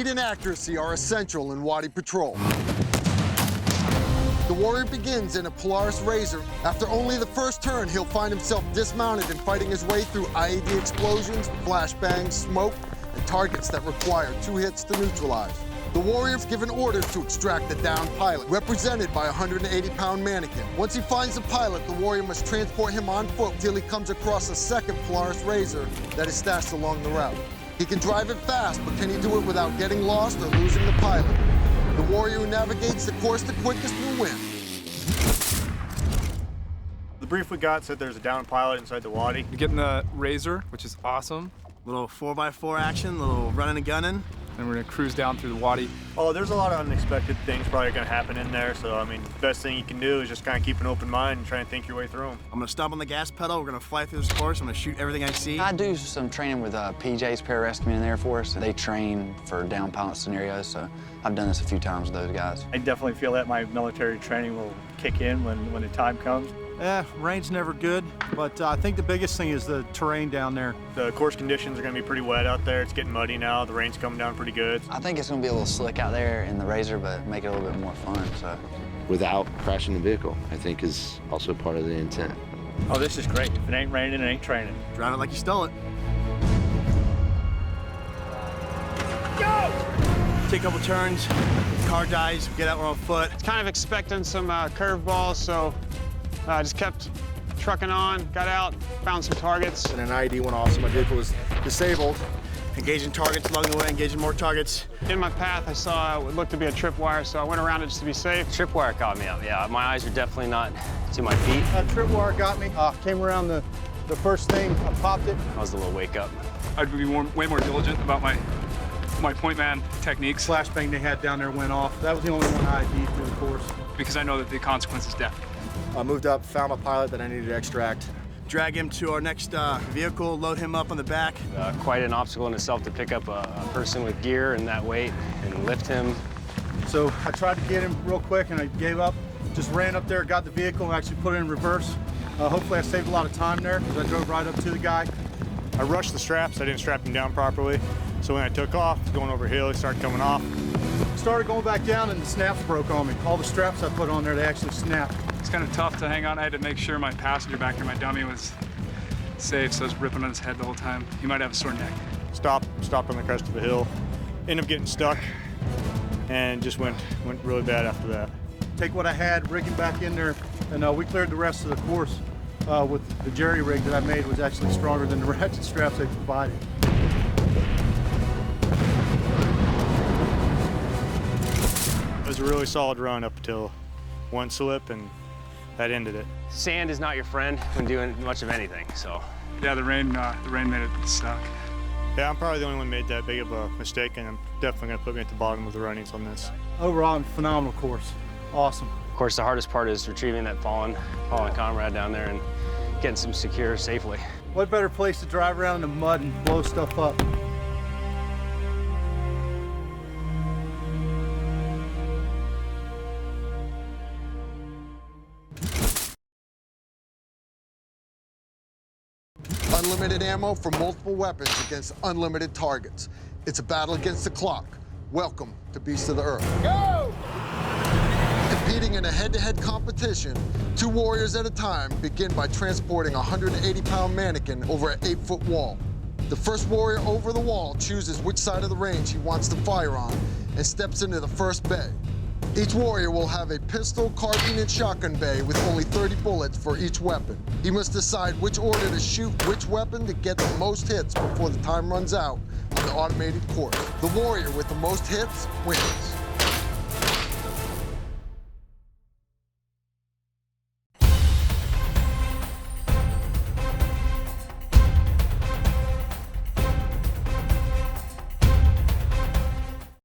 Speed and accuracy are essential in Wadi patrol. The warrior begins in a Polaris Razor. After only the first turn, he'll find himself dismounted and fighting his way through IED explosions, flashbangs, smoke, and targets that require 2 hits to neutralize. The warrior's given orders to extract the downed pilot, represented by a 180-pound mannequin. Once he finds the pilot, the warrior must transport him on foot till he comes across a second Polaris Razor that is stashed along the route. He can drive it fast, but can he do it without getting lost or losing the pilot? The warrior who navigates the course the quickest will win. The brief we got said there's a downed pilot inside the Wadi. You're getting the Razor, which is awesome. Little 4x4 action, little running and gunning. And we're gonna cruise down through the Wadi. Oh, there's a lot of unexpected things probably gonna happen in there. So, I mean, the best thing you can do is just kind of keep an open mind and try and think your way through them. I'm gonna stomp on the gas pedal. We're gonna fly through this course. I'm gonna shoot everything I see. I do some training with PJ's Pararescue in the Air Force. They train for down pilot scenarios, so I've done this a few times with those guys. I definitely feel that my military training will kick in when the time comes. Rain's never good, but I think the biggest thing is the terrain down there. The course conditions are gonna be pretty wet out there. It's getting muddy now. The rain's coming down pretty good. I think it's gonna be a little slick out there in the Razor, but make it a little bit more fun, so. Without crashing the vehicle, I think is also part of the intent. Oh, this is great. If it ain't raining, it ain't training. Drive it like you stole it. Go! Take a couple turns, car dies, get out, we're on foot. Kind of expecting some curveballs, so I just kept trucking on, got out, found some targets. And an IED went off, so my vehicle was disabled. Engaging targets along the way, engaging more targets. In my path, I saw what looked to be a tripwire, so I went around it just to be safe. Tripwire caught me up, yeah. My eyes are definitely not to my feet. Tripwire got me. Came around the first thing, I popped it. That was a little wake up. I'd be way more diligent about my point man techniques. Flashbang they had down there went off. That was the only one I ID'd through the course. Because I know that the consequence is death. I moved up, found my pilot that I needed to extract. Drag him to our next vehicle, load him up on the back. Quite an obstacle in itself to pick up a person with gear and that weight and lift him. So I tried to get him real quick and I gave up. Just ran up there, got the vehicle and actually put it in reverse. Hopefully I saved a lot of time there because I drove right up to the guy. I rushed the straps. I didn't strap him down properly. So when I took off, going over a hill, he started coming off. Started going back down and the snaps broke on me. All the straps I put on there, they actually snapped. It's kind of tough to hang on. I had to make sure my passenger back here, my dummy, was safe, so I was ripping on his head the whole time. He might have a sore neck. Stopped on the crest of the hill. Ended up getting stuck and just went really bad after that. Take what I had, rig him back in there, and we cleared the rest of the course with the jerry rig that I made was actually stronger than the ratchet straps they provided. It was a really solid run up until one slip, and that ended it. Sand is not your friend when doing much of anything, so. Yeah, the rain made it suck. Yeah, I'm probably the only one who made that big of a mistake, and I'm definitely gonna put me at the bottom of the runnings on this. Overall, phenomenal course. Awesome. Of course, the hardest part is retrieving that fallen comrade down there and getting some secure safely. What better place to drive around in the mud and blow stuff up? Unlimited ammo for multiple weapons against unlimited targets. It's a battle against the clock. Welcome to Beasts of the Earth. Go! Competing in a head-to-head competition, 2 warriors at a time begin by transporting a 180-pound mannequin over an 8-foot wall. The first warrior over the wall chooses which side of the range he wants to fire on and steps into the first bay. Each warrior will have a pistol, carbine, and shotgun bay with only 30 bullets for each weapon. He must decide which order to shoot which weapon to get the most hits before the time runs out on the automated course. The warrior with the most hits wins.